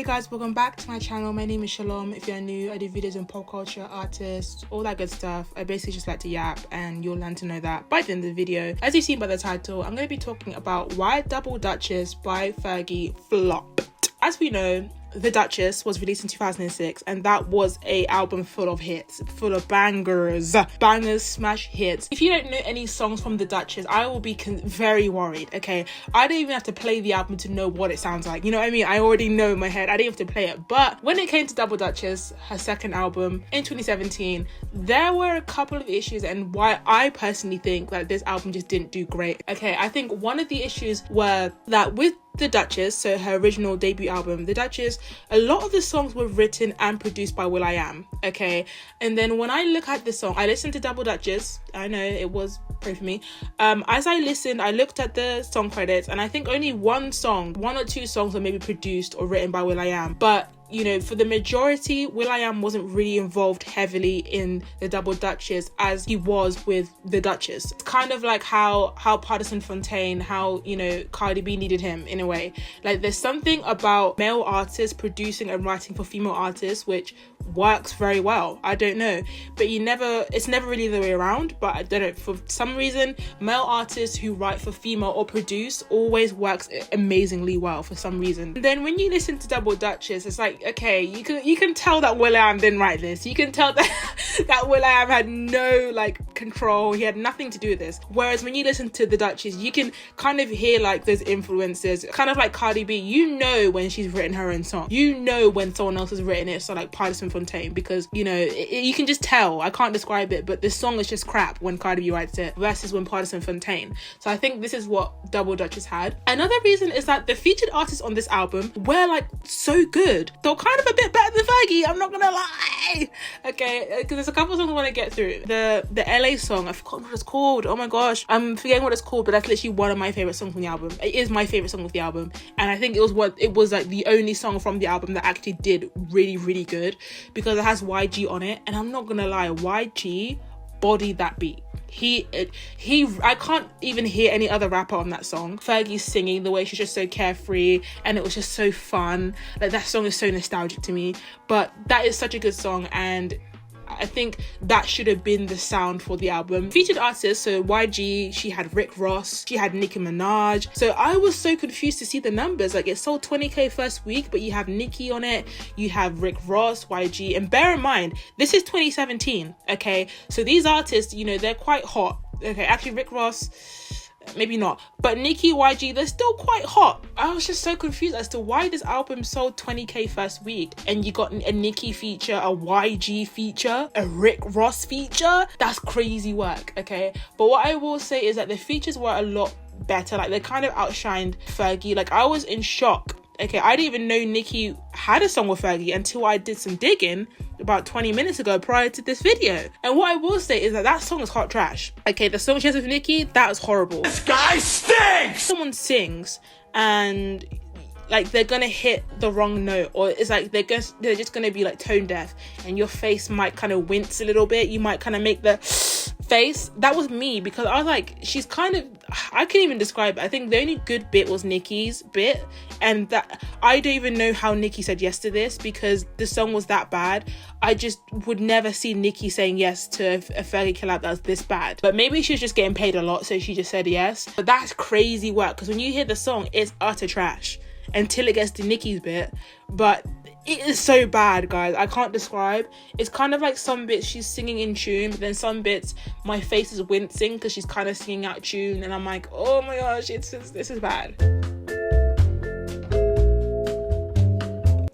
Hey guys, welcome back to my channel. My name is Shalom. If you're new, I do videos on pop culture, artists, all that good stuff. I basically just like to yap and you'll learn to know that by the end of the video. As you've seen by the title, I'm going to be talking about why Double Dutchess by Fergie flopped. As we know, The Duchess was released in 2006 and that was a album full of hits, full of bangers, smash hits. If you don't know any songs from The Duchess, I will be very worried, okay? I don't even have to play the album to know what it sounds like, you know what I mean? I already know in my head, I didn't have to play it. But when it came to Double Dutchess, her second album in 2017, there were a couple of issues and why I personally think that this album just didn't do great. Okay, I think one of the issues were that with The Duchess, so her original debut album, The Duchess, a lot of the songs were written and produced by will.i.am, okay? And then when I look at the song, I listened to Double Dutchess, I know it was pray for me. As I listened, I looked at the song credits and I think only one or two songs were maybe produced or written by will.i.am, but you know, for the majority, will.i.am wasn't really involved heavily in the Double Dutchess as he was with The Duchess. It's kind of like how Partisan Fontaine, how, you know, Cardi B needed him in a way. Like there's something about male artists producing and writing for female artists which works very well. I don't know, but it's never really the way around, but I don't know, for some reason male artists who write for female or produce always works amazingly well for some reason. And then when you listen to Double Dutchess, it's like, okay, you can tell that will.i.am didn't write this. You can tell that will.i.am had no like control. He had nothing to do with this. Whereas when you listen to The Duchess, you can kind of hear like those influences, kind of like Cardi B. You know when she's written her own song. You know when someone else has written it. So like Partisan Fontaine, because you know you can just tell. I can't describe it, but this song is just crap when Cardi B writes it versus when Partisan Fontaine. So I think this is what Double Dutchess had. Another reason is that the featured artists on this album were like so good. They're kind of a bit better than Fergie, I'm not gonna lie. Okay, because there's a couple of songs I want to get through. The LA song, I forgot what it's called. Oh my gosh, I'm forgetting what it's called, but that's literally one of my favorite songs from the album. It is my favorite song of the album, and I think it was like the only song from the album that actually did really, really good because it has YG on it, and I'm not gonna lie, YG bodied that beat. I can't even hear any other rapper on that song. Fergie's singing, the way she's just so carefree, and it was just so fun. Like that song is so nostalgic to me, but that is such a good song, and I think that should have been the sound for the album. Featured artists, so YG, she had Rick Ross, she had Nicki Minaj. So I was so confused to see the numbers. Like it sold 20k first week, but you have Nicki on it, you have Rick Ross, YG, and bear in mind, this is 2017, okay? So these artists, you know, they're quite hot. Okay, actually Rick Ross, maybe not, but Nicki, YG, they're still quite hot. I was just so confused as to why this album sold 20k first week and you got a Nicki feature, a YG feature, a Rick Ross feature. That's crazy work, okay? But what I will say is that the features were a lot better. Like they kind of outshined Fergie. Like I was in shock. Okay, I didn't even know Nicki had a song with Fergie until I did some digging about 20 minutes ago prior to this video. And what I will say is that song is hot trash. Okay, the song she has with Nicki, that was horrible. This guy stinks! Someone sings and like they're gonna hit the wrong note, or it's like they're just gonna be like tone deaf and your face might kind of wince a little bit. You might kind of make the face. That was me, because I was like, she's kind of, I can't even describe it. I think the only good bit was Nicki's bit, and that I don't even know how Nicki said yes to this because the song was that bad. I just would never see Nicki saying yes to a Fergie collab that was this bad. But maybe she was just getting paid a lot, so she just said yes. But that's crazy work, because when you hear the song, it's utter trash until it gets to Nicki's bit. But it is so bad, guys. I can't describe. It's kind of like some bits she's singing in tune, but then some bits my face is wincing because she's kind of singing out tune, and I'm like, oh my gosh, this is bad.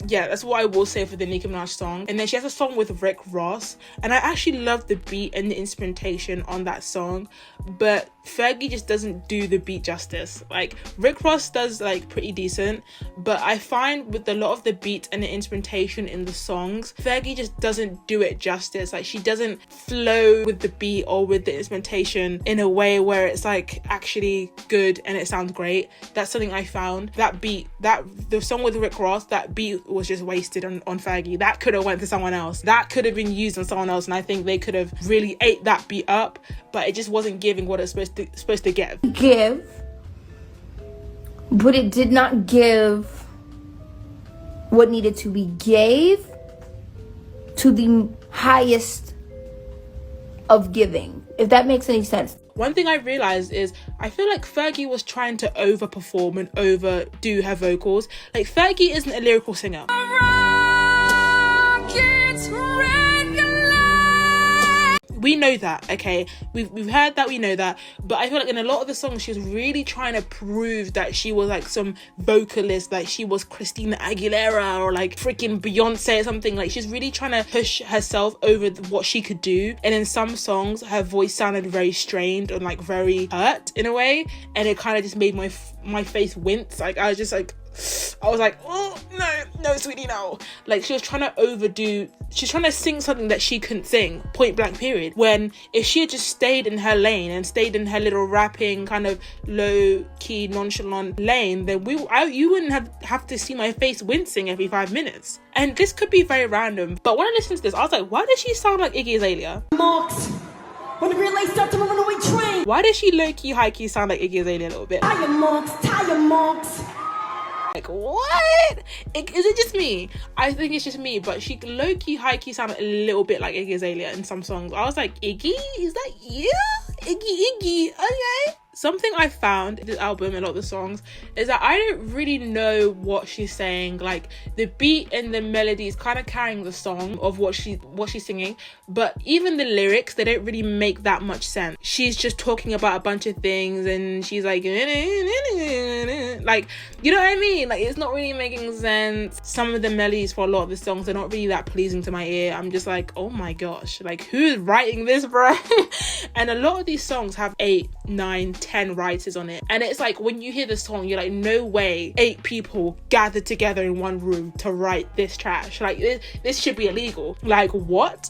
Yeah, that's what I will say for the Nicki Minaj song. And then she has a song with Rick Ross, and I actually love the beat and the instrumentation on that song, but Fergie just doesn't do the beat justice. Like Rick Ross does like pretty decent, but I find with a lot of the beat and the instrumentation in the songs, Fergie just doesn't do it justice. Like she doesn't flow with the beat or with the instrumentation in a way where it's like actually good and it sounds great. That's something I found. That beat, the song with Rick Ross, that beat was just wasted on Fergie. That could have went to someone else. That could have been used on someone else, and I think they could have really ate that beat up, but it just wasn't giving what it's supposed to give. But it did not give what needed to be gave to the highest of giving, if that makes any sense. One thing I realized is I feel like Fergie was trying to overperform and overdo her vocals. Like, Fergie isn't a lyrical singer. We know that, okay? We've heard that, we know that. But I feel like in a lot of the songs, she was really trying to prove that she was like some vocalist, like she was Christina Aguilera or like freaking Beyonce or something. Like, she's really trying to push herself over what she could do. And in some songs, her voice sounded very strained and like very hurt in a way. And it kind of just made my face wince. Like, I was like, oh, no, sweetie, no. Like, she was trying to overdo, she's trying to sing something that she couldn't sing, point blank period. When if she had just stayed in her lane and stayed in her little rapping, kind of low-key, nonchalant lane, then you wouldn't have to see my face wincing every 5 minutes. And this could be very random, but when I listened to this, I was like, why does she sound like Iggy Azalea? Marks. When the relay starts to move on the way train. Why does she low-key, high-key sound like Iggy Azalea a little bit? Tire marks. Like, what? Is it just me? I think it's just me, but she low-key, high-key sounded a little bit like Iggy Azalea in some songs. I was like, Iggy? Is that you? Iggy, okay. Something I found in this album, a lot of the songs, is that I don't really know what she's saying. Like, the beat and the melody is kind of carrying the song of what she's singing, but even the lyrics, they don't really make that much sense. She's just talking about a bunch of things and she's like, like, you know what I mean? Like, it's not really making sense. Some of the melodies for a lot of the songs, they're not really that pleasing to my ear. I'm just like, oh my gosh, like, who's writing this, bro? And a lot of these songs have 8, 9, 10 writers on it, and it's like when you hear the song, you're like, no way 8 people gathered together in one room to write this trash. Like, this should be illegal. Like, what?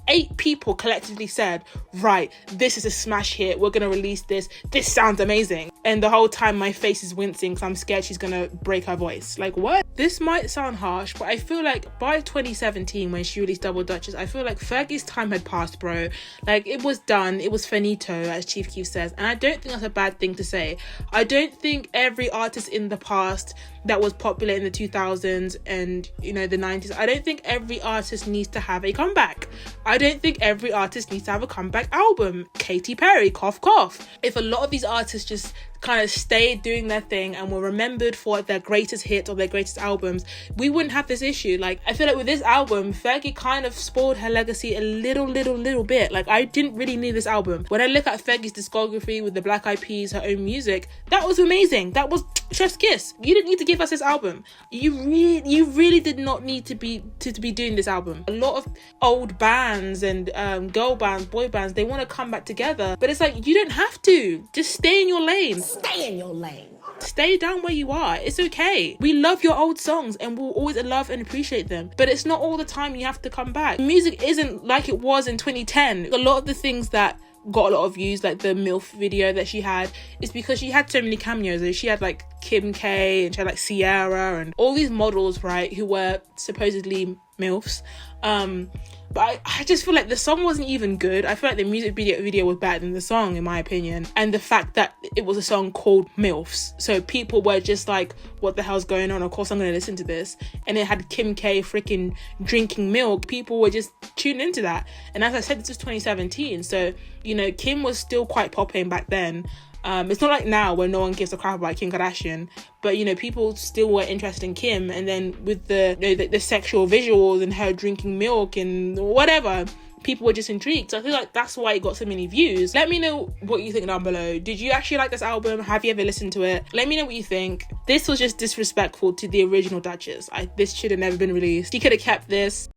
8 people collectively said, right, this is a smash hit, we're gonna release this sounds amazing. And the whole time my face is wincing because I'm scared she's gonna break her voice. Like, what? This might sound harsh, but I feel like by 2017, when she released Double Dutchess, I feel like Fergie's time had passed, bro. Like, it was done, it was finito, as Chief Keef says, and I don't think that's a bad thing to say. I don't think every artist in the past that was popular in the 2000s and, you know, the 90s, I don't think every artist needs to have a comeback. I don't think every artist needs to have a comeback album. Katy Perry, cough cough. If a lot of these artists just kind of stayed doing their thing and were remembered for their greatest hits or their greatest albums, we wouldn't have this issue. Like, I feel like with this album, Fergie kind of spoiled her legacy a little bit. Like, I didn't really need this album. When I look at Fergie's discography with the Black Eyed Peas, her own music, that was amazing. That was chef's kiss. You didn't need to give us this album. You really did not need to be doing this album. A lot of old bands and girl bands, boy bands, they want to come back together, but it's like, you don't have to. Just stay in your lane. Stay in your lane. Stay down where you are. It's okay. We love your old songs and we'll always love and appreciate them, but it's not all the time you have to come back. Music isn't like it was in 2010. A lot of the things that got a lot of views, like the MILF video that she had, is because she had so many cameos. She had like Kim K and she had like Ciara and all these models, right, who were supposedly MILFs. But I just feel like the song wasn't even good. I feel like the music video was better than the song, in my opinion. And the fact that it was a song called MILFs, so people were just like, what the hell's going on? Of course I'm going to listen to this. And it had Kim K freaking drinking milk. People were just tuning into that. And as I said, this was 2017, so, you know, Kim was still quite popping back then. It's not like now where no one gives a crap about Kim Kardashian, but, you know, people still were interested in Kim. And then with the sexual visuals and her drinking milk and whatever, people were just intrigued. So I feel like that's why it got so many views. Let me know what you think down below. Did you actually like this album? Have you ever listened to it? Let me know what you think. This was just disrespectful to the original Duchess. This should have never been released. She could have kept this.